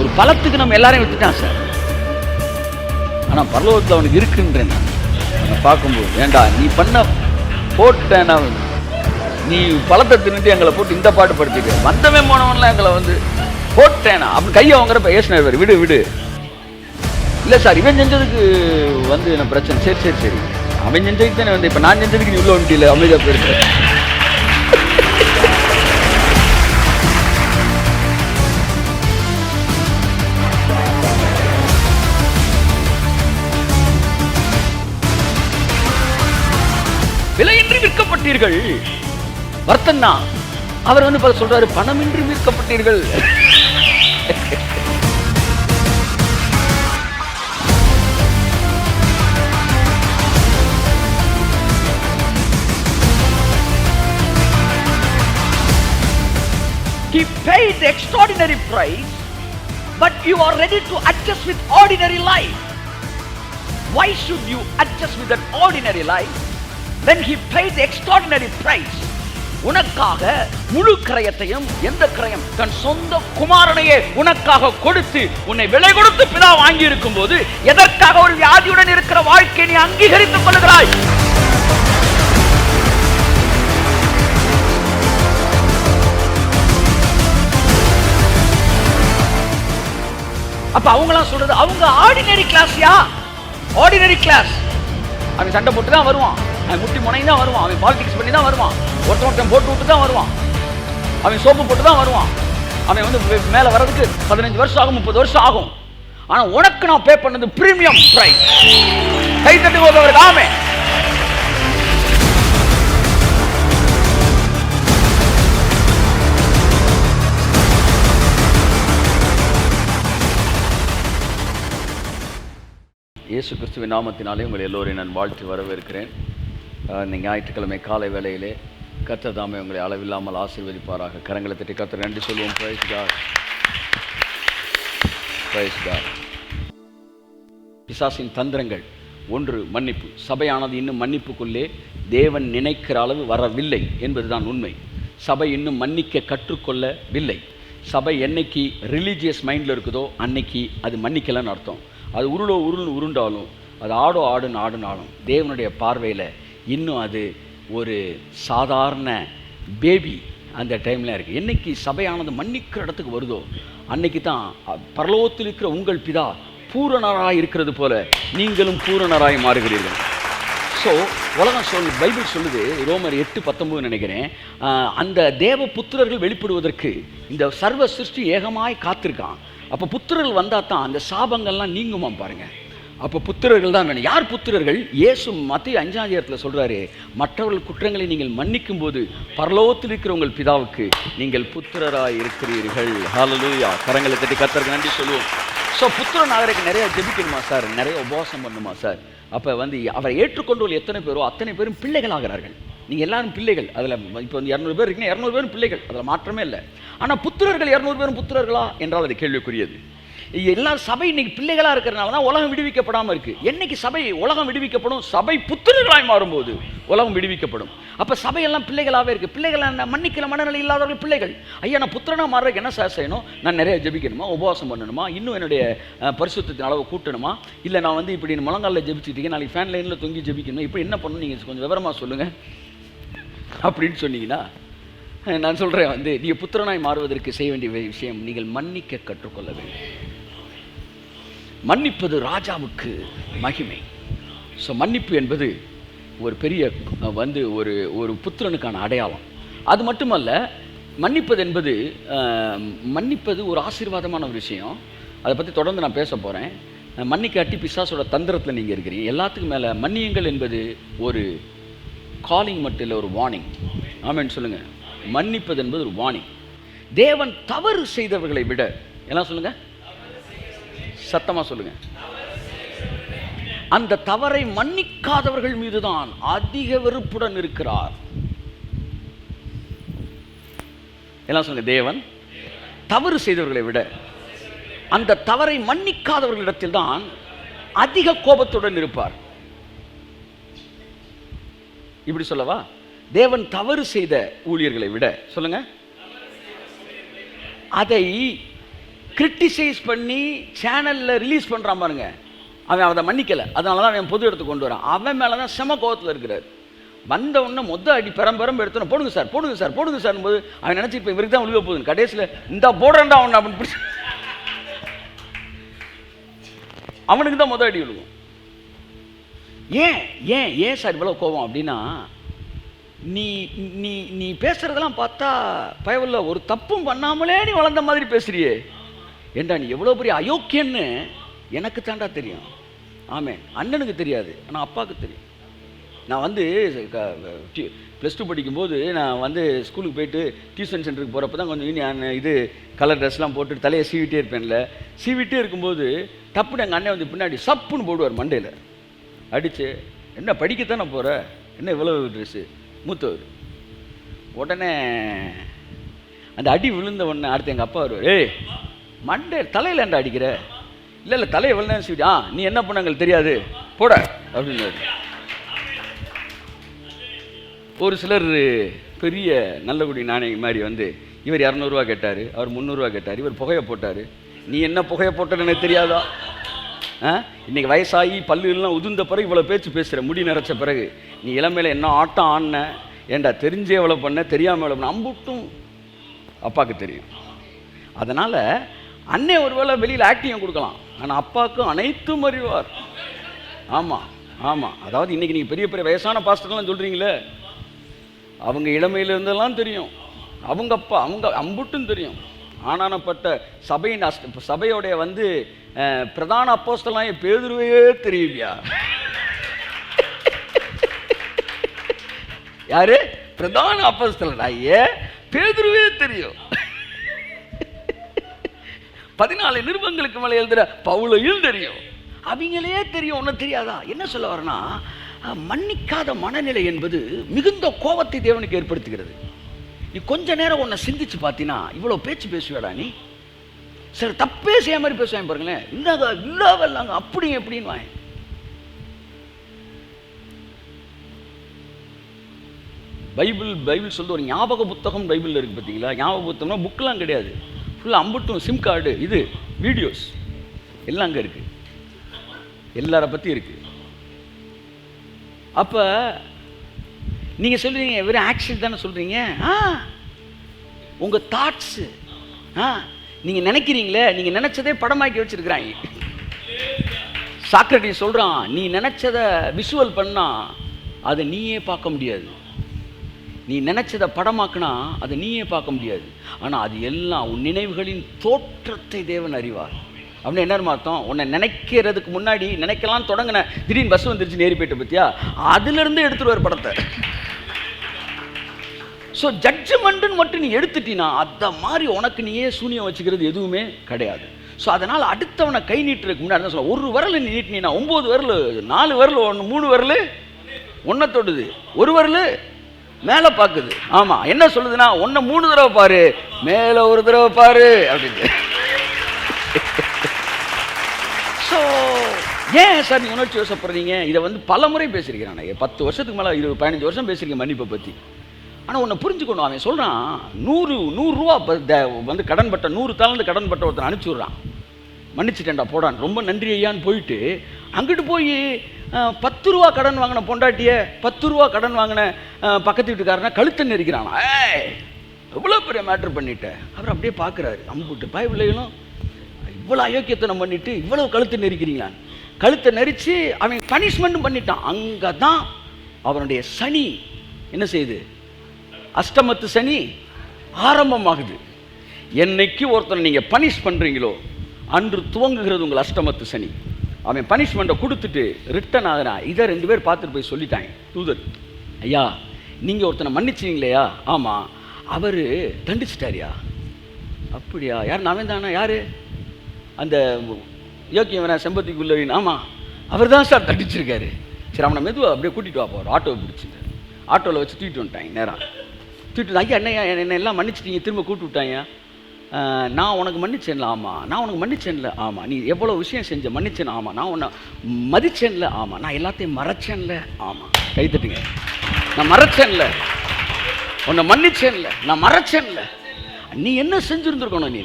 ஒரு பலத்துக்கு நம்ம எல்லாரையும் விட்டுட்டான் சார். ஆனால் பரலோகத்தில் அவனுக்கு இருக்குன்றேன் நான் பார்க்கும்போது, ஏண்டா நீ பண்ண போட்டேன், நீ பழத்தை தின்னுட்டு எங்களை போட்டு இந்த பாட்டு படுத்திட்டு வந்தமே போனவன்லாம் எங்களை வந்து போட்டேனா அப்படின்னு கையை வாங்குறப்ப ஏசினார், விடு விடு, இல்லை சார் இவன் செஞ்சதுக்கு வந்து என்ன பிரச்சனை, சரி சரி சரி அவன் செஞ்சதுக்கு தானே வந்து, இப்போ நான் செஞ்சதுக்கு நீ உள்ள வந்துட்டில அமைதியாக போயிருக்க. விலையின்றி விற்கப்பட்டீர்கள், வர்த்தன் தான் அவர் வந்து சொல்றாரு, பணமின்றி விற்கப்பட்டீர்கள். He paid the extraordinary price, but you are ready to adjust with ordinary life. Why should you adjust with an ordinary life when he paid the extraordinary price? உனக்காக முழு கிரயத்தையும், எந்த கிரயம், தன் சொந்த குமாரனையே உனக்காக கொடுத்து உன்னை விலை கொடுத்து பிதா வாங்கி இருக்கும் போது எதற்காக ஒரு வியாதியுடன் இருக்கிற வாழ்க்கையை நீ அங்கீகரித்துக் கொள்கிறாய்? அப்ப அவங்களாம் சொல்றது அவங்க ஆர்டினரி கிளாஸ்யா, ஆர்டினரி கிளாஸ். அவன் சண்டை போட்டு தான் வருவான், அவன் முட்டி முனை தான் வருவான், அவன் பாலிடிக்ஸ் பண்ணி தான் வருவான், ஒருத்தன் போட்டு விட்டு தான் வருவான், அவன் சோப்பு போட்டு தான் வருவான், அவன் வந்து மேலே வர்றதுக்கு 15 வருஷம் ஆகும், 30 வருஷம் ஆகும். ஆனா உனக்கு நான் பே பண்ணது பிரீமியம் பிரைஸ். கை தட்டி போதவருக்கு ஆமே. இயேசு கிறிஸ்துவின் நாமத்தினாலே உங்கள் எல்லோரையும் நான் வாழ்த்து வரவேற்கிறேன். இந்த ஞாயிற்றுக்கிழமை காலை வேளையிலே கர்த்தர் தாமே உங்களை அளவில்லாமல் ஆசீர்வதிப்பாராக. கரங்களை தட்டி கர்த்தர் நன்றி சொல்லுவோம். Praise God, praise God. பிசாசின் தந்திரங்கள் ஒன்று மன்னிப்பு. சபையானது இன்னும் மன்னிப்புக்குள்ளே தேவன் நினைக்கிற அளவு வரவில்லை என்பதுதான் உண்மை. சபை இன்னும் மன்னிக்க கற்றுக்கொள்ளவில்லை. சபை என்னைக்கு ரிலீஜியஸ் மைண்டில் இருக்குதோ அன்னைக்கு அது மன்னிக்கலன்னு அர்த்தம். அது உருண்டாலும், அது ஆடுனாலும் தேவனுடைய பார்வையில் இன்னும் அது ஒரு சாதாரண பேபி அந்த டைமில் இருக்குது. என்னைக்கு சபையானது மன்னிக்கிற இடத்துக்கு வருதோ அன்னைக்கு தான் பரலோகத்தில் இருக்கிற உங்கள் பிதா பூரணராய் இருக்கிறது போல நீங்களும் பூரணராய் மாறுகிறீர்கள். ஸோ உலகம் பைபிள் சொல்லுது, ரோமர் 8:19 நினைக்கிறேன், அந்த தேவ புத்திரர்கள் வெளிப்படுவதற்கு இந்த சர்வ சிருஷ்டி ஏகமாய் காத்திருக்கான். அப்போ புத்திரர்கள் வந்தால் தான் அந்த சாபங்கள்லாம் நீங்குமா பாருங்கள். அப்போ புத்திரர்கள் தான் வேணும். யார் புத்திரர்கள்? இயேசு மத்தேயு 5:6 சொல்கிறாரு, மற்றவர்கள் குற்றங்களை நீங்கள் மன்னிக்கும் போது பரலோகத்தில் இருக்கிற உங்கள் பிதாவுக்கு நீங்கள் புத்திரராய் இருக்கிறீர்கள். ஹல்லேலூயா. கரங்களை தட்டி கர்த்தருக்கு நன்றி சொல்லுவோம். ஸோ புத்திரன் ஆகிறதுக்கு நிறைய ஜெபிக்கணுமா சார், நிறைய உபவாசம் பண்ணணுமா சார்? அப்போ வந்து அவரை ஏற்றுக்கொண்டு எத்தனை பேரோ அத்தனை பேரும் பிள்ளைகள் ஆகிறார்கள். நீங்கள் எல்லாரும் பிள்ளைகள். அதில் இப்போ வந்து 200 பேர் இருக்குன்னா 200 பேரும் பிள்ளைகள், அதில் மாற்றமே இல்லை. ஆனால் புத்திரர்கள் 200 பேரும் புத்திரர்களா என்றால் அது கேள்விக்குரியது. எல்லா சபை இன்னைக்கு பிள்ளைகளாக இருக்கிறனால தான் உலகம் விடுவிக்கப்படாமல் இருக்குது. என்னைக்கு சபை உலகம் விடுவிக்கப்படும்? சபை புத்திரர்களாய் மாறும்போது உலகம் விடுவிக்கப்படும். அப்போ சபையெல்லாம் பிள்ளைகளாகவே இருக்குது. பிள்ளைகள் மன்னிக்கிற மனநிலை இல்லாதவர்கள் பிள்ளைகள். ஐயா நான் புத்திரனாக மாறுறதுக்கு என்ன சார் செய்யணும்? நான் நிறைய ஜெபிக்கணுமா, உபவாசம் பண்ணணுமா, இன்னும் என்னுடைய பரிசுத்தத்தின் அளவு கூட்டணுமா, இல்லை நான் வந்து இப்படி முழங்காலில் ஜெபிச்சுட்டு நாளைக்கு ஃபேன் லைனில் தொங்கி ஜெபிக்கணும், இப்படி என்ன பண்ணணும் நீங்கள் கொஞ்சம் விவரமாக சொல்லுங்கள் அப்படின்னு சொன்னீங்கன்னா நான் சொல்கிறேன், வந்து நீங்கள் புத்திரனாய் மாறுவதற்கு செய்ய வேண்டிய விஷயம் நீங்கள் மன்னிக்க கற்றுக்கொள்ள வேண்டும். மன்னிப்பது ராஜாவுக்கு மகிமை. ஸோ மன்னிப்பு என்பது ஒரு பெரிய வந்து ஒரு புத்திரனுக்கான அடையாளம். அது மட்டுமல்ல, மன்னிப்பது ஒரு ஆசீர்வாதமான ஒரு விஷயம். அதை பற்றி தொடர்ந்து நான் பேச போகிறேன். மன்னிக்காட்டி பிசாசோட தந்திரத்தில் நீங்கள் இருக்கிறீங்க. எல்லாத்துக்கும் மேலே மன்னியுங்கள் என்பது ஒரு காலிங் மட்டும் இல்லை, ஒரு வார்னிங். ஆமென் சொல்லுங்கள். மன்னிப்பது என்பது ஒரு வார்னிங். தேவன் தவறு செய்தவர்களை விட, எல்லாம் சொல்லுங்கள், சத்தமாக சொல்லுங்கள், அந்த தவறை மன்னிக்காதவர்கள் மீதுதான் அதிக வெறுப்புடன் இருக்கிறார். எல்லாம் சொல்லுங்க. தேவன் தவறு செய்தவர்களை விட அந்த தவறை மன்னிக்காதவர்களிடத்தில் தான் அதிக கோபத்துடன் இருப்பார். இப்படி சொல்லவா? தேவன் தவறு செய்த ஊழியர்களை விட, சொல்லுங்க, அதை கிரிட்டிசைஸ் பண்ணி சேனலில் ரிலீஸ் பண்ணுறான் பாருங்க, அவன் அதை மன்னிக்கலை. அதனால தான் அவன் பொது இடத்துக்கு கொண்டு வரான். அவன் மேலே தான் செம கோவத்தில் இருக்கிறார். வந்த உடனே அடி பெரம்பரம் எடுத்தோன்னு போடுங்க சார் போடுங்க சார் போடுங்க சார் போது அவன் நினச்சி இப்போ இவருக்கு தான் விழுக போகுதுன்னு கடைசியில் இந்த போடுறேன்டா அவனை அப்படின்னு பிடிச்சி அவனுக்கு தான் அடி விழுகும். ஏன் ஏன் ஏன் சார் இவ்வளோ கோவம் அப்படின்னா, நீ நீ நீ பேசுறதெல்லாம் பார்த்தா பயவில்ல ஒரு தப்பும் பண்ணாமலே நீ வளர்ந்த மாதிரி பேசுறியே. ஏண்டா நீ எவ்வளோ பெரிய அயோக்கியன்னு எனக்கு தாண்டா தெரியும். ஆமே, அண்ணனுக்கு தெரியாது, ஆனால் அப்பாவுக்கு தெரியும். நான் வந்து +2 படிக்கும்போது நான் ஸ்கூலுக்கு போயிட்டு டியூஷன் சென்டருக்கு போகிறப்ப தான் கொஞ்சம் இது கலர் ட்ரெஸ்லாம் போட்டு தலையை சீவிட்டே இருப்பேன்ல. சீவிட்டே இருக்கும்போது டப்புன்னு எங்கள் அண்ணன் பின்னாடி சப்புன்னு போடுவார் மண்டையில் அடித்து, என்ன படிக்கத்தானே போகிற, என்ன இவ்வளோ ட்ரெஸ்ஸு, மூத்தவர். உடனே அந்த அடி விழுந்த உடனே அடுத்து எங்கள் அப்பா வருவார், ஏய் மண்டை தலையில் ஏன்டா அடிக்கிற, இல்லை தலையை விழுந்தேன் சீவிட்டு, நீ என்ன பண்ண எங்களுக்கு தெரியாது போட அப்படின்னு. ஒரு சிலர் பெரிய நல்லகுடி நாணயம் மாதிரி இவர் 200 கேட்டார், அவர் 300 கேட்டார், இவர் புகையை போட்டார். நீ என்ன புகையை போட்டன்னு எனக்கு தெரியாதா? இன்றைக்கி வயசாகி பல்லுலாம் உதிர்ந்த பிறகு இவ்வளோ பேசுகிற, முடி நிறைச்ச பிறகு நீ இளமையில் என்ன ஆட்டம் ஆடின, ஏண்டா தெரிஞ்சே எவ்வளோ பண்ண, தெரியாமல் எவ்வளோ பண்ண, அம்புட்டும் அப்பாவுக்கு தெரியும். அதனால் அண்ணே ஒரு வேளை வெளியில் ஆக்டிங் கொடுக்கலாம், ஆனால் அப்பாவுக்கும் அனைத்தும் அறிவார். ஆமாம் ஆமாம், அதாவது இன்றைக்கி நீங்கள் பெரிய பெரிய வயசான பாஸ்டர்லாம் சொல்கிறீங்களே, அவங்க இளமையிலிருந்தெல்லாம் தெரியும், அவங்க அப்பா அவங்க அம்புட்டும் தெரியும். ஆனானப்பட்ட சபையோடைய பிரதான அப்போஸ்தலனாகிய பேதுருவையே தெரியுவியா? யாரு? பிரதான அப்போஸ்தலனாகிய பேதுருவே தெரியும். 14 நிருபங்களுக்கு மேலே எழுதுற பவுலையும் தெரியும். அவங்களே தெரியும், ஒன்றும் தெரியாதா? என்ன சொல்ல வரனா, மன்னிக்காத மனநிலை என்பது மிகுந்த கோபத்தை தேவனுக்கு ஏற்படுத்துகிறது. நீ கொஞ்ச நேரம் உன்னை சிந்திச்சு பார்த்தீங்கன்னா இவ்வளோ பேச்சு பேசுவேடா நீ. சரி, தப்பே செய்ய மாதிரி பேசுவாங்க பாருங்களேன், இல்லாத இல்லாவல்லாங்க அப்படி எப்படின்னு வாங்க. பைபிள் சொல்லுது, ஒரு ஞாபக புத்தகம் பைபிளில் இருக்குது பார்த்தீங்களா? ஞாபக புத்தகம்னா புக்கெலாம் கிடையாது, ஃபுல்லாக அம்புட்டும் சிம் கார்டு, இது வீடியோஸ் எல்லாம் அங்கே இருக்குது, எல்லாரை பற்றி இருக்குது. அப்போ நீங்கள் சொல்கிறீங்க வெறும் ஆக்ஷன் தானே சொல்கிறீங்க. உங்கள் தாட்ஸு, நீங்கள் நினைக்கிறீங்களே, நீங்கள் நினச்சதே படமாக்கி வச்சுருக்கிறாங்க. சாக்ரட்டிஸ் சொல்கிறான், நீ நினச்சதை விஷுவல் பண்ணால் அதை நீயே பார்க்க முடியாது, நீ நினச்சதை படமாக்குனா அதை நீயே பார்க்க முடியாது. ஆனால் அது எல்லாம் உன் நினைவுகளின் தோற்றத்தை தேவன் அறிவார். அப்படின்னு என்ன அர்த்தம்? உன்னை நினைக்கிறதுக்கு முன்னாடி நினைக்கலாம் தொடங்கின, திடீர்னு பஸ் வந்துருச்சு நேரி போயிட்டு பற்றியா, அதுலேருந்து எடுத்துருவார் படத்தை. ஸோ ஜட்ஜ்மெண்ட்டுன்னு மட்டும் நீ எடுத்துட்டீன்னா அதை மாதிரி உனக்கு நீயே சூனியம் வச்சுக்கிறது எதுவுமே கிடையாது. ஸோ அதனால் அடுத்தவனை கை நீட்டுறதுக்கு முன்னாடி தான் சொல்ல, ஒரு விரல் நீ நீட்டினா 9 விரல், 4 விரல் 3 விரல் ஒன்றை தொடுது, ஒரு விரல் மேலே பார்க்குது. ஆமாம், என்ன சொல்லுதுன்னா, ஒன்றை 3 தடவை பாரு, மேலே ஒரு தடவை பாரு அப்படின்னு. ஸோ ஏன் சார் நீ உணர்ச்சி வசப்படுறீங்க? இதை பல முறை பேசியிருக்கிறேன் நான், 10 வருஷத்துக்கு மேலே 15 வருஷம் பேசியிருக்கேன் மன்னிப்பை பற்றி. ஆனால் உன்னை புரிஞ்சுக்கணும், அவன் சொல்கிறான் 100 ரூபா கடன் பட்ட 100 தாளந்து கடன் பட்ட ஒருத்தன் அனுப்பிச்சி விட்றான், மன்னிச்சுட்டேன்டா போடான், ரொம்ப நன்றி ஐயான்னு போயிட்டு அங்கிட்டு போய் 10 ரூபா கடன் வாங்கின பொண்டாட்டிய 10 ரூபா கடன் வாங்கின பக்கத்து வீட்டுக்காரனை கழுத்தை நெரிக்கிறான். எவ்வளோ பெரிய மேட்ரு பண்ணிட்டேன். அவர் அப்படியே பார்க்குறாரு, அம்புட்டு பயவில்லைகளும் இவ்வளோ அயோக்கியத்தனம் பண்ணிவிட்டு இவ்வளோ கழுத்தை நெரிக்கிறீங்களான்னு. கழுத்தை நெரிச்சு அவன் பனிஷ்மெண்ட்டும் பண்ணிட்டான். அங்கே தான் அவனுடைய சனி என்ன செய்யுது, அஷ்டமத்து சனி ஆரம்பமாகுது. என்னைக்கு ஒருத்தனை நீங்கள் பனிஷ் பண்ணுறீங்களோ அன்று துவங்குகிறது உங்கள் அஷ்டமத்து சனி. அவன் பனிஷ்மெண்ட்டை கொடுத்துட்டு ரிட்டன் ஆகிறான். இதை 2 பேர் பார்த்துட்டு போய் சொல்லிட்டாங்க தூதர், ஐயா நீங்கள் ஒருத்தனை மன்னிச்சிங்களேயா? ஆமாம், அவர் தண்டிச்சிட்டாரியா? அப்படியா? யார்? நாமே தானே. யார்? அந்த யோக்கியம் செம்பத்திக்குள்ளவின். ஆமாம், அவர் தான் சார் தண்டிச்சிருக்காரு. சரி, அவனை மெதுவாக அப்படியே கூட்டிகிட்டு வா போகிறார். ஆட்டோவை பிடிச்சிட்டு ஆட்டோவில் வச்சு தூக்கிட்டு வந்துட்டாங்க. நேராக தூக்கிட்டு, ஐயா என்ன எல்லாம் மன்னிச்சிட்டீங்க, திரும்ப கூப்பிட்டு விட்டாங்க. நான் உனக்கு மன்னிச்சேன்ல? ஆமாம். நான் உனக்கு மன்னிச்சேன்ல? ஆமாம். நீ எவ்வளோ விஷயம் செஞ்ச? மன்னிச்சேன். ஆமாம். நான் உன்னை மதிச்சேன்ல? ஆமாம். நான் எல்லாத்தையும் மறைச்சேன்ல? ஆமாம். கைத்தட்டுங்க. நான் மறைச்சேன்ல, உன்னை மன்னிச்சேன்ல, நான் மறைச்சேன்ல. நீ என்ன செஞ்சுருந்துருக்கணும்?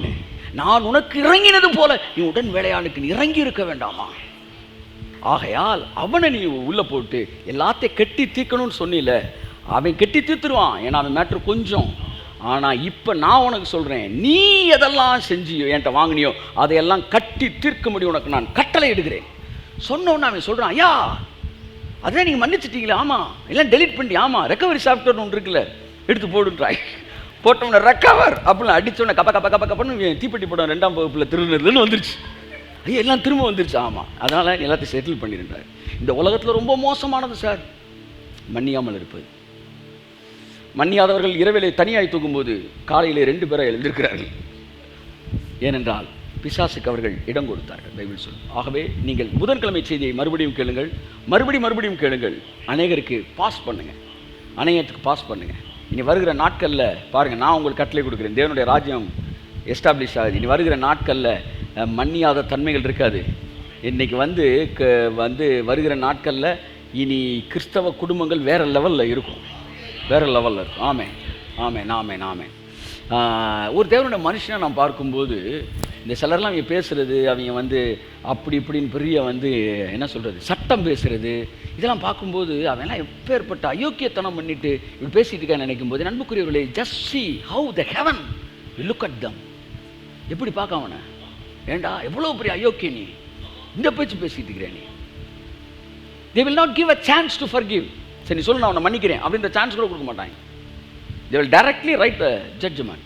நான் உனக்கு இறங்கினது போல நீ உடன் வேலையாளுக்கு நீ இறங்கி இருக்க வேண்டாமா? ஆகையால் அவனை நீ உள்ள போட்டு எல்லாத்தையும் கெட்டி தீர்க்கணும்னு சொன்னில, அவன் கெட்டி தீர்த்துருவான். ஏன்னா அவன் மேட்ரு கொஞ்சம். ஆனால் இப்போ நான் உனக்கு சொல்கிறேன், நீ எதெல்லாம் செஞ்சியோ என்கிட்ட வாங்கினியோ அதையெல்லாம் கட்டி தீர்க்க முடியும் உனக்கு நான் கட்டளை எடுக்கிறேன் சொன்னோன்னு அவன் சொல்கிறான், ஐயா அதான் நீங்கள் மன்னிச்சிட்டீங்களா? ஆமாம். எல்லாம் டெலிட் பண்ணி, ஆமாம் ரெக்கவரி சாஃப்ட்வேர் ஒன்று இருக்குல்ல, எடுத்து போடுன்றாய். போட்டோம்னா ரெக்கவர் அப்படின்னு அடித்தோன்னே கப்ப கப்ப கப்ப கப்பன்னு தீப்பெட்டி போட்டோம் 2ஆம் வகுப்பில் திருநெல்வேலின்னு வந்துருச்சு. ஐயா எல்லாம் திரும்ப வந்துருச்சு. ஆமாம், அதனால் எல்லாத்தையும் செட்டில் பண்ணிடுறாரு. இந்த உலகத்தில் ரொம்ப மோசமானது சார் மன்னியாமல் இருப்பது. மன்னியாதவர்கள் இரவிலே தனியாய் தூங்கும்போது காலையிலே 2 பேரை எழுந்திருக்கிறார்கள். ஏனென்றால் பிசாசுக்கு அவர்கள் இடம் கொடுத்தார்கள், பைபிள் சொல்லும். ஆகவே நீங்கள் புதன்கிழமை செய்தியை மறுபடியும் கேளுங்கள், மறுபடியும் கேளுங்கள். அநேகருக்கு பாஸ் பண்ணுங்கள், அநேகத்துக்கு பாஸ் பண்ணுங்கள். இனி வருகிற நாட்களில் பாருங்கள், நான் உங்களுக்கு கட்டளை கொடுக்குறேன். தேவனுடைய ராஜ்யம் எஸ்டாப்ளிஷ் ஆகுது. இனி வருகிற நாட்களில் மன்னியாத தன்மைகள் இருக்காது. இன்றைக்கி வந்து வருகிற நாட்களில் இனி கிறிஸ்தவ குடும்பங்கள் வேறு லெவலில் இருக்கும், வேறு லெவலில் இருக்கும். ஆமென் ஆமென் ஆமென் ஆமென். ஒரு தேவனுடைய மனுஷனை நான் பார்க்கும்போது இந்த சிலர்லாம் அவங்க பேசுகிறது, அவங்க வந்து அப்படி இப்படின்னு பெரிய என்ன சொல்கிறது சட்டம் பேசுகிறது, இதெல்லாம் பார்க்கும்போது அவன்லாம் எப்பேற்பட்ட அயோக்கியத்தனம் பண்ணிட்டு இப்படி பேசிகிட்டு இருக்கான்னு நினைக்கும் போது, நண்புக்குரியவர்களே, just see how the heaven look at them. எப்படி பார்க்க அவனை, ஏண்டா எவ்வளோ பெரிய அயோக்கிய நீ, இந்த பேச்சு பேசிட்டு இருக்கிறேன் நீ. they will not give a chance to forgive. சரி நீ சொல்லு நான் அவனை மன்னிக்கிறேன் அப்படின்ற சான்ஸ் கூட கொடுக்க மாட்டாங்க. they will directly write the judgment.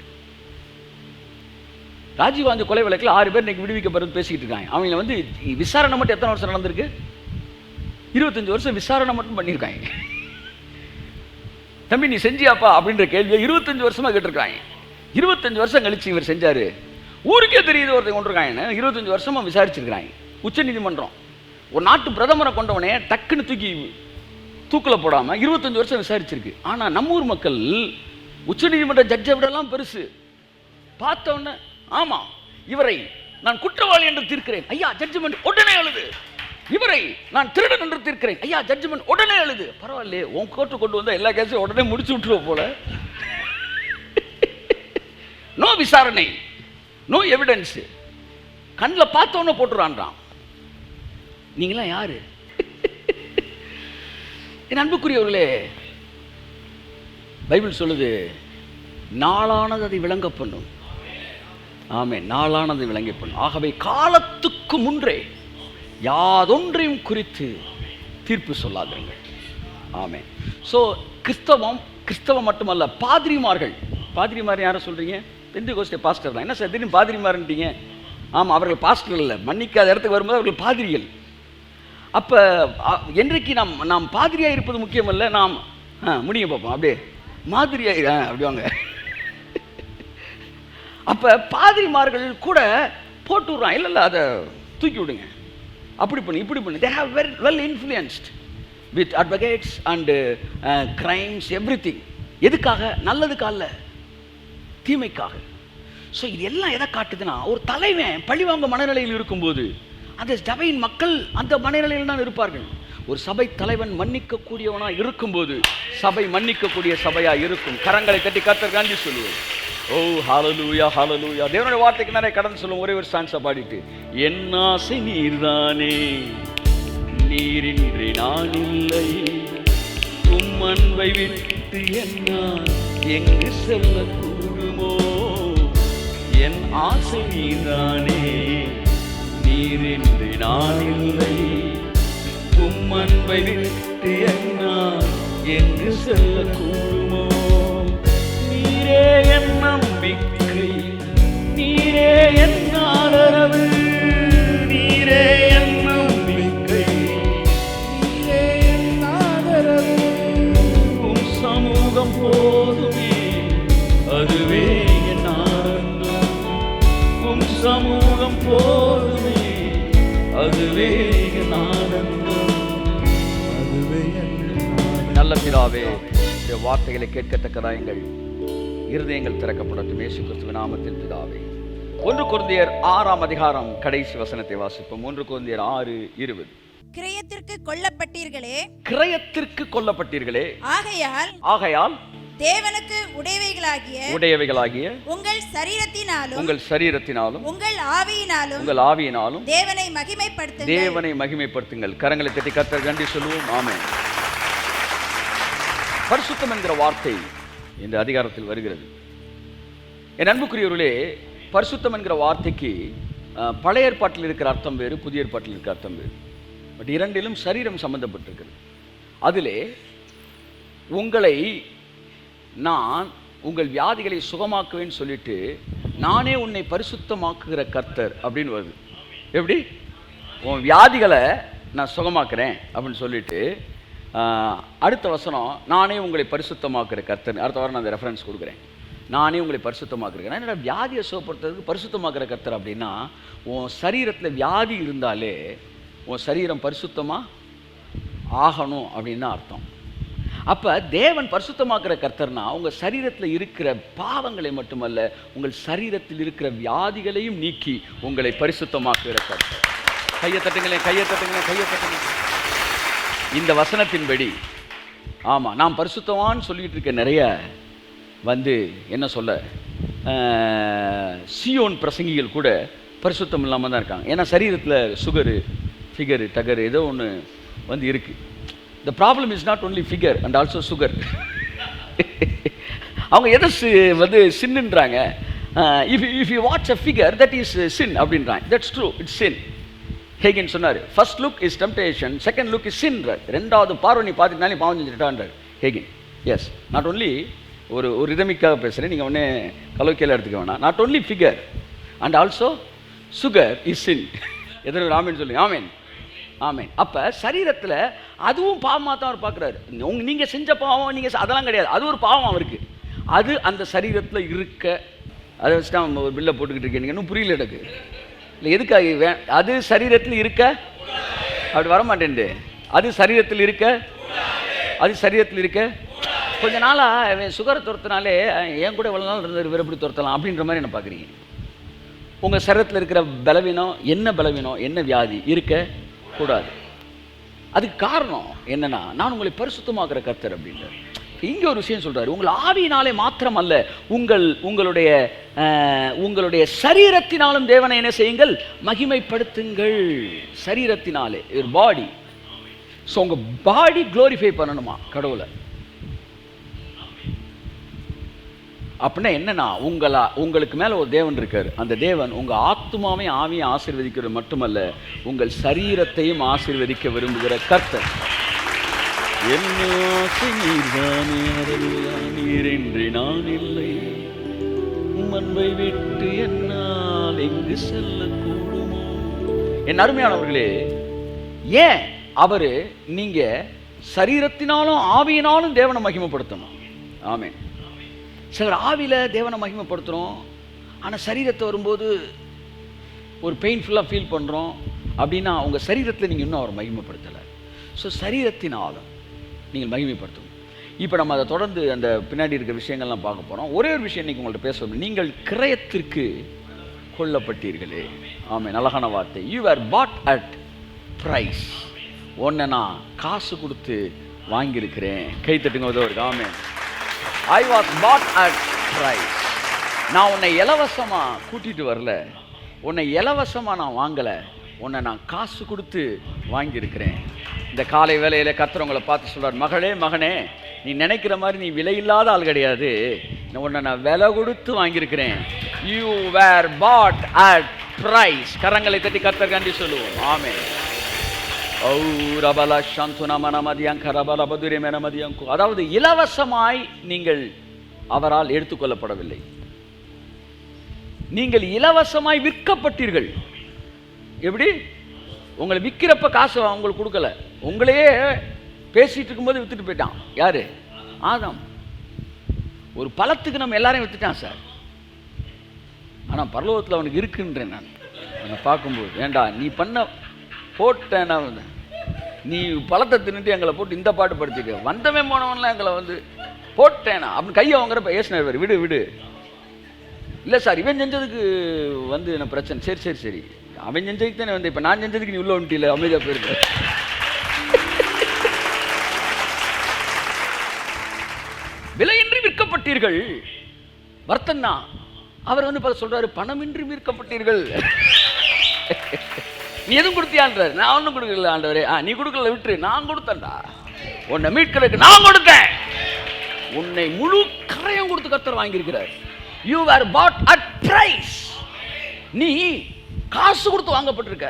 Rajiv Gandhi கொலை வழக்கில் 6 பேர் இன்னைக்கு விடுவிக்கப்படுறது பேசிக்கிட்டு இருக்காங்க. அவங்க விசாரணை மட்டும் எத்தனை வருஷம் நடந்திருக்கு? 25 வருஷம் விசாரணை மட்டும் பண்ணியிருக்காங்க. தம்பி நீ செஞ்சியாப்பா அப்படின்ற கேள்வியை 25 வருஷமா கேட்டிருக்காங்க. 25 வருஷம் கழிச்சு இவர் செஞ்சாரு, ஊருக்கே தெரியுது ஒருத்தர் கொண்டிருக்காங்கன்னு 25 வருஷமா விசாரிச்சிருக்கிறாங்க. உச்ச நீதிமன்றம் ஒரு நாட்டு பிரதமரை கொண்டவனே டக்குன்னு தூக்கில் போடாமல் 25 வருஷம் விசாரிச்சிருக்கு. ஆனால் நம்ம ஊர் மக்கள் உச்ச நீதிமன்ற ஜட்ஜை விடலாம் பெருசு. பார்த்தவொன்னே ஆமாம் இவரை நான் குற்றவாளி என்று தீர்க்கிறேன், ஐயா ஜட்ஜ்மெண்ட் உடனே எழுது. இவரை நான் திருடன் என்று தீர்க்கிறேன், ஐயா ஜட்ஜ்மெண்ட் உடனே எழுது. பரவாயில்லையே, உன் கோர்ட்டு கொண்டு வந்தால் எல்லா கேஸையும் உடனே முடிச்சு விட்டுருவோம் போல. நோ விசாரணை, நோ எவிடன்ஸ், கண்ணில் பார்த்தவொன்னே போட்டுறான்றான். நீங்களாம் யாரு? என் அன்புக்குரியவர்களே, பைபிள் சொல்லுது நாளானது அதை விளங்க பண்ணும். ஆமே, நாளானது விளங்க பண்ணும். ஆகவே காலத்துக்கு முன்றே யாதொன்றையும் குறித்து தீர்ப்பு சொல்லாதீர்கள். ஆமே. ஸோ கிறிஸ்தவம் மட்டுமல்ல, பாதிரிமார் யாரை சொல்றீங்க? பெந்தேகோஸ்தே பாஸ்டர் தான். என்ன சார் திடீர்னு பாதிரிமார்ன்றீங்க? ஆமாம், அவர்கள் பாஸ்டர் இல்லை, மன்னிக்காத இடத்துக்கு வரும்போது அவர்கள் பாதிரிகள். அப்போ என்றைக்கு நாம் பாதிரியாக இருப்பது முக்கியமல்ல, நாம் முடிய பார்ப்போம் அப்படியே மாதிரியாக அப்படி வாங்க. அப்போ பாதிரிமார்கள் கூட போட்டு விட்றான், இல்லை அதை தூக்கி விடுங்க, அப்படி பண்ணு இப்படி பண்ணு. they have very well influenced with advocates and crimes, everything. எதுக்காக? நல்லதுக்காக அல்ல, தீமைக்காக. ஸோ இது எல்லாம் எதை காட்டுதுன்னா, ஒரு தலைவன் பழிவாங்க மனநிலையில் இருக்கும்போது அந்த சபையின் மக்கள் அந்த மனநிலையில் தான் இருப்பார்கள். ஒரு சபை தலைவன் மன்னிக்கக்கூடியவனாக இருக்கும்போது சபை மன்னிக்கக்கூடிய சபையாக இருக்கும். கரங்களை தட்டி கர்த்தர் நன்றி சொல்லுவோம். ஓ ஹalleluya ஹalleluya. தேவனுடைய வார்த்தைக்கு நிறைய கடந்து சொல்லும். ஒரே ஒரு சான்ஸை பாடிட்டு, என் ஆசை நீர்தானே, நீரின்றி நான் இல்லை, உம் அன்பை விட்டு என்னால் எங்கு செல்ல கூடுமோ, என் ஆசை நீர்தானே, நீரின்றி நான் இல்லை, உம் அன்பை விட்டு என்னால் எங்கு செல்ல கூடுமோ, நீரே என் நம்பிக்கை, நீரே என் ஆதரவு, நீரே என் நம்பிக்கை, நீரே என் ஆதரவு, உம் சமூகம் போதுமே அதுவே என் ஆனந்தம், உம் சமூகம் போதுமே அதுவே என் ஆனந்தம், அதுவே என் ஆனந்தம். நல்ல பிதாவே, இந்த வார்த்தைகளை கேட்கத்தக்கதா எங்கள் இருதயங்கள் திறக்கப்படட்டும். இயேசு கிறிஸ்துவின் நாமத்தில் பிதாவே. 1 கொரிந்தியர் 6ஆம் அதிகாரம் கடைசி வசனத்தை வாசிப்போம். 1 கொரிந்தியர் 6:20. கிரயத்திற்கு கொல்லப்பட்டீர்களே, கிரயத்திற்கு கொல்லப்பட்டீர்களே, ஆகையால் தேவனுக்கு உடையவைகளாகிய உங்கள் சரீரத்தினாலும் உங்கள் ஆவியினாலும் தேவனை மகிமைப்படுத்துங்கள். கரங்களை தட்டி கர்த்தருக்கு நன்றி சொல்லுவோம். ஆமென். பரிசுத்தம் என்கிற வார்த்தை இந்த அதிகாரத்தில் வருகிறது. என் அன்புக்குரியவர்களே, பரிசுத்தம் என்கிற வார்த்தைக்கு பழைய ஏற்பாட்டில் இருக்கிற அர்த்தம் வேறு, புதிய ஏற்பாட்டில் இருக்கிற அர்த்தம் வேறு. பட் இரண்டிலும் சரீரம் சம்பந்தப்பட்டிருக்கிறது. அதிலே உங்களை நான் உங்கள் வியாதிகளை சுகமாக்குவேன்னு சொல்லிட்டு, நானே உன்னை பரிசுத்தமாக்குகிற கர்த்தர் அப்படின்னு வருது. எப்படி? உன் வியாதிகளை நான் சுகமாக்குறேன் அப்படின்னு சொல்லிட்டு, அடுத்த வசனம் நானே உங்களை பரிசுத்தமாக்குற கர்த்தர். அடுத்த வாரம் நான் அந்த ரெஃபரன்ஸ் கொடுக்குறேன். நானே உங்களை பரிசுத்தமாக்குறேன். என்னடா வியாதியை சுகப்படுத்துறதுக்கு பரிசுத்தமாக்குற கர்த்தர் அப்படின்னா, உன் சரீரத்தில் வியாதி இருந்தாலே உன் சரீரம் பரிசுத்தமாக ஆகணும் அப்படின்னு தான் அர்த்தம். அப்போ தேவன் பரிசுத்தமாக்குற கர்த்தர்னா உங்கள் சரீரத்தில் இருக்கிற பாவங்களை மட்டுமல்ல, உங்கள் சரீரத்தில் இருக்கிற வியாதிகளையும் நீக்கி உங்களை பரிசுத்தமாக்குகிற கர்த்தர். கையை தட்டுங்களேன். இந்த வசனத்தின்படி ஆமாம், நான் பரிசுத்தமான்னு சொல்லிகிட்டு இருக்க நிறைய என்ன சொல்ல, சியோன் பிரசங்கிகள் கூட பரிசுத்தம் இல்லாமல் தான் இருக்காங்க. ஏன்னா சரீரத்தில் சுகரு, ஃபிகரு, டகரு ஏதோ ஒன்று இருக்குது. The problem is not only figure and also sugar. அவங்க எதை சின்னுன்றாங்க. If you watch a figure, that is sin அப்படின்றாங்க. That's true, it's sin. Hagen சொன்னார், first look is temptation, second look is சின். ரெண்டாவது பார்வை நீ பார்த்துக்கிட்டாலே பாவம் செஞ்சுட்டான்றார் ஹேகன். எஸ், நாட் ஓன்லி ஒரு ரிதமிக்காக பேசுகிறேன், நீங்கள் ஒன்றே கலோக்கியில் எடுத்துக்க வேணாம். Not only figure and also sugar is சின். எத்தனை ஆமேன் சொல்லுங்க. ஆமேன். அப்போ சரீரத்தில் அதுவும் பாவமாக தான் அவர் பார்க்குறாரு. நீங்கள் செஞ்ச பாவம் அதெல்லாம் கிடையாது, அது ஒரு பாவம் அவருக்கு. அது அந்த சரீரத்தில் இருக்க, அதை வச்சு தான் ஒரு பில்லை போட்டுக்கிட்டு இருக்கேன். நீங்கள் இன்னும் புரியல எனக்கு. இல்லை எதுக்காக அது சரீரத்தில் இருக்க அப்படி வரமாட்டேன். அது சரீரத்தில் இருக்க கொஞ்ச நாளாக சுகரை துரத்தினாலே என் கூட இவ்வளோ நாள் இருந்தது, வேறு எப்படி துரத்தலாம் அப்படின்ற மாதிரி என்ன பார்க்குறீங்க. உங்கள் சரீரத்தில் இருக்கிற பலவீனம், என்ன வியாதி இருக்கக்கூடாது. அதுக்கு காரணம் என்னன்னா, நான் உங்களை பரிசுத்தமாக்குற கர்த்தர் அப்படின்றார். இங்கே ஒரு விஷயம் சொல்கிறார், உங்கள் ஆவியினாலே மாத்திரம் அல்ல, உங்களுடைய சரீரத்தினாலும் தேவனை என்ன செய்யுங்கள், மகிமைப்படுத்துங்கள். சரீரத்தினாலே, ஒரு பாடி. ஸோ உங்கள் பாடி க்ளோரிஃபை பண்ணணுமா கடவுளை. அப்படின்னா என்னன்னா, உங்களுக்கு மேலே ஒரு தேவன் இருக்கார். அந்த தேவன் உங்கள் ஆத்துமாவை ஆவியை ஆசீர்வதிக்கிறது மட்டுமல்ல, உங்கள் சரீரத்தையும் ஆசீர்வதிக்க விரும்புகிற கர்த்தர். நீரின்றி நான் இல்லை, அன்பை விட்டு என்னால் எங்கு செல்லக்கூடுமோ. என் அருமையானவர்களே, ஏன் அவரு நீங்க சரீரத்தினாலும் ஆவியினாலும் தேவனை மகிமைப்படுத்தணும். ஆமென். சிலர் ஆவியில தேவனை மகிமைப்படுத்துறோம், ஆனால் சரீரத்தை வரும்போது ஒரு பெயின்ஃபுல்லாக ஃபீல் பண்ணுறோம். அப்படின்னா உங்கள் சரீரத்தில் நீங்கள் இன்னும் அவரை மகிமைப்படுத்தலை. ஸோ சரீரத்தினாலும் நீங்கள் மகிமைப்படுத்தணும். இப்போ நம்ம அதை தொடர்ந்து அந்த பின்னாடி இருக்கிற விஷயங்கள்லாம் பார்க்க போகிறோம். ஒரே ஒரு விஷயம் இன்றைக்கி உங்கள்கிட்ட பேசணும். நீங்கள் கிரயத்திற்கு கொல்லப்பட்டீர்களே. ஆமென். அழகான வார்த்தை. You are bought at price. ஒன்றை நான் காசு கொடுத்து வாங்கியிருக்கிறேன். கை தட்டுங்க ஒரு. Amen. I was bought at price. நான் உன்னை இலவசமாக கூட்டிகிட்டு வரல, உன்னை இலவசமாக நான் வாங்கலை, உன்னை நான் காசு கொடுத்து வாங்கியிருக்கிறேன். இந்த காலை வேளையில் கர்த்தர் உங்களை பார்த்து சொல்கிறார், மகனே, நீ நினைக்கிற மாதிரி நீ விலையில்லாத ஆள் கிடையாது, உன்னை நான் விலை கொடுத்து வாங்கியிருக்கிறேன். You were bought at price. கரங்களை தட்டி கர்த்தர் நன்றி சொல்லுவோம். ஆமென். அதாவது இலவசமாய் நீங்கள் அவரால் எடுத்துக்கொள்ளப்படவில்லை, நீங்கள் இலவசமாய் விற்கப்பட்டீர்கள். எப்படி? உங்களை விற்கிறப்ப காசு உங்களுக்கு கொடுக்கல, உங்களையே பேசிட்டு இருக்கும்போது வித்துட்டு போயிட்டான். யாரு? ஆதாம். ஒரு பழத்துக்கு நம்ம எல்லாரையும் வித்துட்டான் சார். ஆனால் பரலோகத்தில் அவனுக்கு இருக்குன்றேன். நான் அவனை பார்க்கும்போது, ஏண்டா நீ பண்ண போட்டேன், நீ பழத்தை தின்னுட்டு எங்களை போட்டு இந்த பாட்டு படிச்சுக்க, வந்தவன் போனவன்லாம் எங்களை போட்டேனா அப்படின்னு கையை வாங்குறப்ப ஏசினார். விடு இல்லை சார், இவன் செஞ்சதுக்கு என்ன பிரச்சனை? சரி, அவன் செஞ்சதுக்கு தானே இப்போ நான் செஞ்சதுக்கு நீ உள்ள வந்துட்டில, அமைதியாக போயிருக்க. விலையின்றி மீட்கப்பட்டீர்கள், வருத்தம் தான். அவர் வந்து சொல்றாரு, பணமின்றி மீட்கப்பட்டீர்கள். நீ எதுவும் கொடுத்தியான்றாரு. நான் ஒன்றும் கொடுக்கல ஆண்டவரே. நீ கொடுக்கல, விட்டுரு, நான் கொடுத்தேன்டா. உன்னை மீட்கிறதுக்கு நான் கொடுத்தேன். உன்னை முழு கரையும் கொடுத்து கர்த்தர் வாங்கியிருக்கிறார். You were bought at price. நீ காசு கொடுத்து வாங்கப்பட்டிருக்க,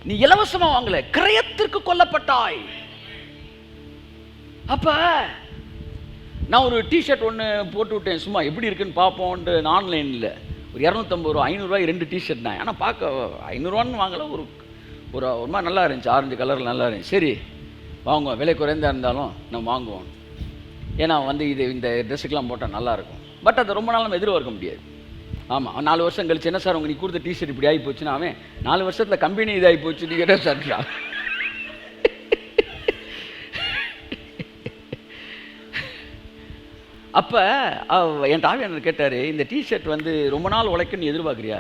நீ இலவசமா வாங்கல, கிரயத்திற்கு கொல்லப்பட்டாய். அப்ப நான் ஒரு டிஷர்ட் ஒன்று போட்டு விட்டேன், சும்மா எப்படி இருக்குன்னு பார்ப்போன்ட்டு ஆன்லைனில். ஒரு 250 ரூபா 500 ரூபாய் 2 டிஷர்ட் தான். ஆனால் பார்க்க 500 ரூபான்னு வாங்கல, ஒரு ஒரு மாதிரி நல்லா இருந்துச்சு, ஆரஞ்சு கலரில் நல்லா இருந்துச்சு. சரி வாங்குவோம், விலை குறைந்தா இருந்தாலும் நம்ம வாங்குவோம். ஏன்னா வந்து இந்த ட்ரெஸ்ஸுக்கெலாம் போட்டால் நல்லாயிருக்கும். பட் அதை ரொம்ப நாள் நம்ம எதிர்பார்க்க முடியாது. ஆமாம், 4 வருஷம் கழிச்சு என்ன சார் நீ கொடுத்த டிஷர்ட் இப்படி ஆகி போச்சுன்னா, அவன் 4 வருஷத்தில் கம்பெனி இதாகி போச்சு, நீ கேட்டால் சார்ட்டா. அப்போ என் ஆவியானவர் கேட்டார், இந்த டிஷர்ட் வந்து ரொம்ப நாள் உழைக்குன்னு எதிர்பார்க்குறியா?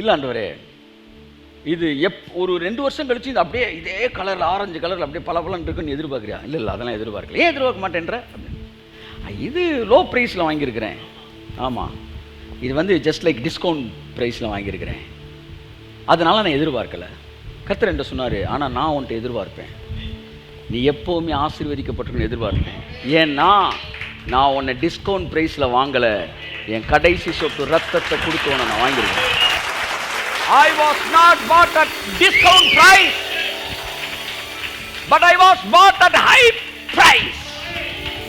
இல்லாண்டவரே, இது ஒரு 2 வருஷம் கழிச்சு இது அப்படியே இதே கலரில், ஆரஞ்சு கலரில் அப்படியே பலபலன்னு இருக்குன்னு எதிர்பார்க்குறியா? இல்லை அதெல்லாம் எதிர்பார்க்கல. ஏன் எதிர்பார்க்க மாட்டேன்ற? இது லோ ப்ரைஸில் வாங்கியிருக்கிறேன். ஆமாம், இது வந்து ஜஸ்ட் லைக் டிஸ்கவுண்ட் ப்ரைஸில் வாங்கியிருக்கிறேன், அதனால் நான் எதிர்பார்க்கலை. கர்த்தர் என்கிட்ட சொன்னார், ஆனால் நான் உன்கிட்ட எதிர்பார்ப்பேன். நீ எப்போவுமே ஆசீர்வதிக்கப்பட்டிருக்கணும் எதிர்பார்ப்பேன். ஏன்னா நான் உன்னை டிஸ்கவுண்ட் ப்ரைஸில் வாங்கலை, என் கடைசி சொட்டு ரத்தத்தை கொடுத்து உன்னை நான் வாங்கியிருக்கேன். I was not bought at discount price, but I was bought at high price.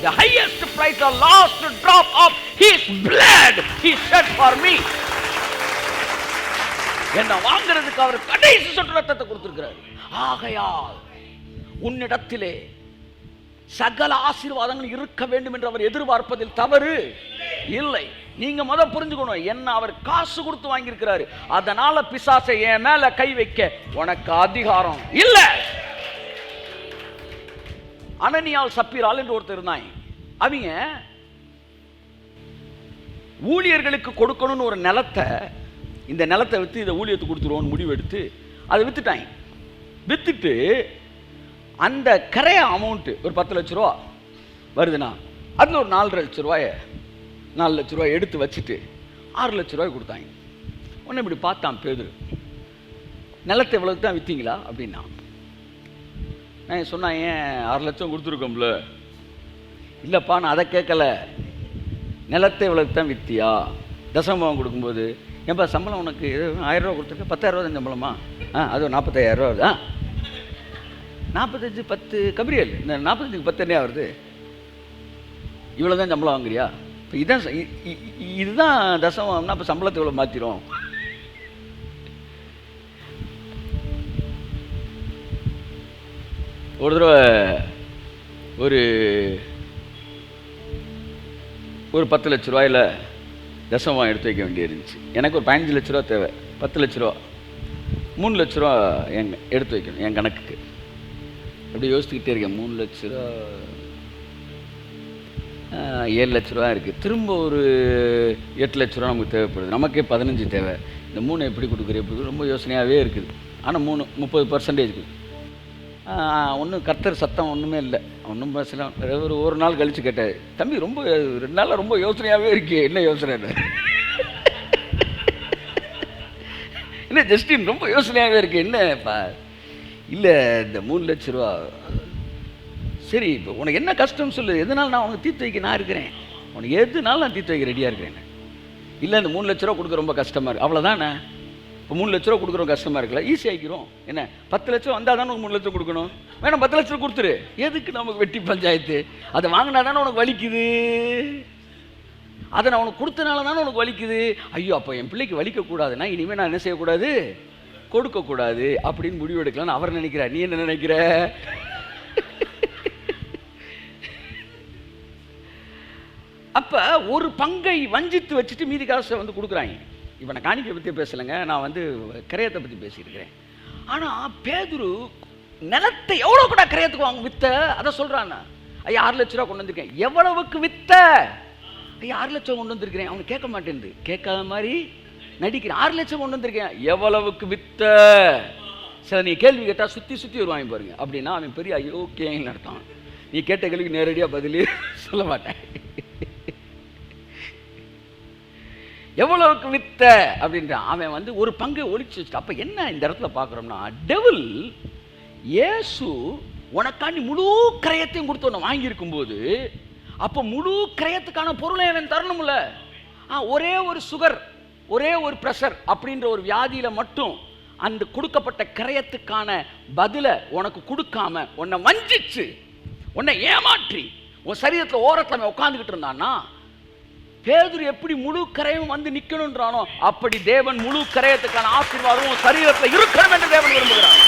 The highest price, the last drop of His blood He shed for me. என்னை வாங்கிறதுக்கு அவர் கடைசி சொட்டு ரத்தத்தை கொடுத்திருக்கிறார். ஆகையால் உன்னிடத்திலே சகல ஆசீர்வாதங்கள் இருக்க வேண்டும் என்று அவர் எதிர்பார்ப்பதில் தவறு இல்லை. நீங்க புரிஞ்சுக்கணும், என்ன அவர் காசு கொடுத்து வாங்கியிருக்கிறாரு, அதனால பிசாசை என் மேல கை வைக்க உனக்கு அதிகாரம் இல்லை. அனனியால் சப்பீரால் என்று ஒருத்தர் இருந்தாங்க. அவங்க ஊழியர்களுக்கு கொடுக்கணும்னு ஒரு நிலத்தை, இந்த நிலத்தை விற்று இதை ஊழியத்துக்கு கொடுத்துருவோன்னு முடிவு எடுத்து அதை வித்துட்டாங்க. வித்துட்டு அந்த கரைய அமௌண்ட்டு ஒரு 10 லட்ச ரூபா வருதுன்னா அதில் ஒரு 4 லட்ச ரூபாய் எடுத்து வச்சுட்டு 6 லட்ச ரூபாய் கொடுத்தாங்க. உடனே இப்படி பார்த்தான் பேதுரு, நிலத்தை எவ்வளவுக்கு தான் விற்றீங்களா அப்படின்னா. நான் சொன்னேன், ஏன் 6 லட்சம் கொடுத்துருக்கோம்ல? இல்லைப்பா, நான் அதை கேட்கல, நிலத்தை எவ்வளவுக்கு தான் விற்றியா? தசமம் கொடுக்கும்போது, ஏன்பா சம்பளம் உனக்கு 1000 ரூபா கொடுத்துருக்க, 10,000 ரூபா தான் சம்பளமா? அது 45,000 ரூபா வருதா? 45 10 கபிரியல், இந்த 45க்கு 10 என்ன வருது? இவ்வளோ தான் சம்பளம் வாங்குறியா? இப்போ இதுதான் தசமம்னா இப்போ சம்பளத்தை இவ்வளோ மாற்றிடும். ஒரு தடவை ஒரு 10 லட்ச ரூபாயில் தசமம் எடுத்து வைக்க வேண்டியிருந்துச்சு. எனக்கு ஒரு 15 லட்ச ரூபா தேவை. 10 லட்ச ரூபா, 3 லட்ச ரூபா எடுத்து வைக்கணும் என் கணக்குக்கு. அப்படி யோசிச்சுக்கிட்டே இருக்கேன். 3 லட்ச ரூபா, 7 லட்ச ரூபா இருக்குது. திரும்ப ஒரு 8 லட்ச ரூபா நமக்கு தேவைப்படுது. நமக்கே 15 தேவை. இந்த 3 எப்படி கொடுக்குறது? ரொம்ப யோசனையாகவே இருக்குது. ஆனால் 30% ஒன்றும் கர்த்தர் சத்தம் ஒன்றுமே இல்லை, ஒன்றும் பேசலாம். ஒரு நாள் கழித்து கேட்டார், தம்பி ரொம்ப 2 நாளில் ரொம்ப யோசனையாகவே இருக்கு. என்ன யோசனை? என்ன ஜஸ்டின் ரொம்ப யோசனையாகவே இருக்கு, என்னப்பா? இல்லை, இந்த 3 லட்ச ரூபா. சரி, இப்போ உனக்கு என்ன கஷ்டம் சொல்லு, எதனால நான் உனக்கு தீர்த்து வைக்க நான் இருக்கிறேன், உனக்கு எதுனாலும் நான் தீர்த்து வைக்க ரெடியாக இருக்கிறேன். இல்லை, இந்த 3 லட்ச ரூபா கொடுக்க ரொம்ப கஷ்டமாக இருக்குது. அவ்வளோதானே? இப்போ 3 லட்ச ரூபா கொடுக்குறோம், கஷ்டமாக இருக்குல்ல, ஈஸி ஆகிக்கிறோம். என்ன 10 லட்சம் வந்தால் தானே உனக்கு 3 லட்சம் கொடுக்கணும். வேணாம், 10 லட்சம் கொடுத்துரு. எதுக்கு நமக்கு வெட்டி பஞ்சாயத்து? அதை வாங்கினா தானே உனக்கு வலிக்குது, அதை நான் உனக்கு கொடுத்தனால தானே உனக்கு வலிக்குது. ஐயோ, அப்போ என் பிள்ளைக்கு வலிக்கக்கூடாதுன்னா இனிமேல் நான் என்ன செய்யக்கூடாது? கொடுக்கக்கூடாது அப்படின்னு முடிவு எடுக்கலாம்னு அவர் நினைக்கிறார். நீ என்ன நினைக்கிற? அப்போ ஒரு பங்கை வஞ்சித்து வச்சுட்டு மீதி காசை கொடுக்குறாங்க. இப்போ நான் காணிக்கை பற்றி பேசலைங்க, நான் கிரயத்தை பற்றி பேசியிருக்கிறேன். ஆனால் பேதுரு நிலத்தை எவ்வளோ கூட கிரயத்துக்கு வாங்க வித்த அதை சொல்கிறான். ஐயா 6 லட்ச ரூபா கொண்டு வந்திருக்கேன். எவ்வளவுக்கு வித்த? ஐயா 6 லட்சம் கொண்டு வந்திருக்கிறேன். அவனுக்கு கேட்க மாட்டேங்குது, கேட்காத மாதிரி நடிக்கிறேன். 6 லட்சம் கொண்டு வந்திருக்கேன், எவ்வளவுக்கு வித்த? சில நீ கேள்வி கேட்டால் சுற்றி வருவாங்க பாருங்க. அப்படின்னா அவன் பெரிய அயோக்கியன்னு அர்த்தம். நீ கேட்ட கேள்விக்கு நேரடியாக பதிலே சொல்ல மாட்டேன். எவ்வளவுக்கு வித்த அப்படின்ற அவன் வந்து ஒரு பங்கை ஒழிச்சு வச்சுட்டு. அப்ப என்ன இந்த இடத்துல பார்க்குறோம்னா, டெவில் இயேசு உனக்காண்டி முழு கிரயத்தையும் கொடுத்து உன்னை வாங்கியிருக்கும் போது, அப்போ முழு கிரயத்துக்கான பொருளை அவன் தரணும்ல. ஒரே ஒரு சுகர், ஒரே ஒரு ப்ரெஷர் அப்படின்ற ஒரு வியாதியில மட்டும் அந்த கொடுக்கப்பட்ட கிரயத்துக்கான பதிலை உனக்கு கொடுக்காம உன்னை வஞ்சிச்சு, உன்னை ஏமாற்றி உன் சரீரத்தில் ஓரத்தில் உட்காந்துக்கிட்டு இருந்தான்னா, பேதுரு எப்படி முழு கரையும் வந்து நிற்கணுன்றானோ அப்படி தேவன் முழு கரையத்துக்கான ஆசீர்வாதம் சரீரத்தில் இருக்கணும் என்று தேவன் விரும்புகிறார்.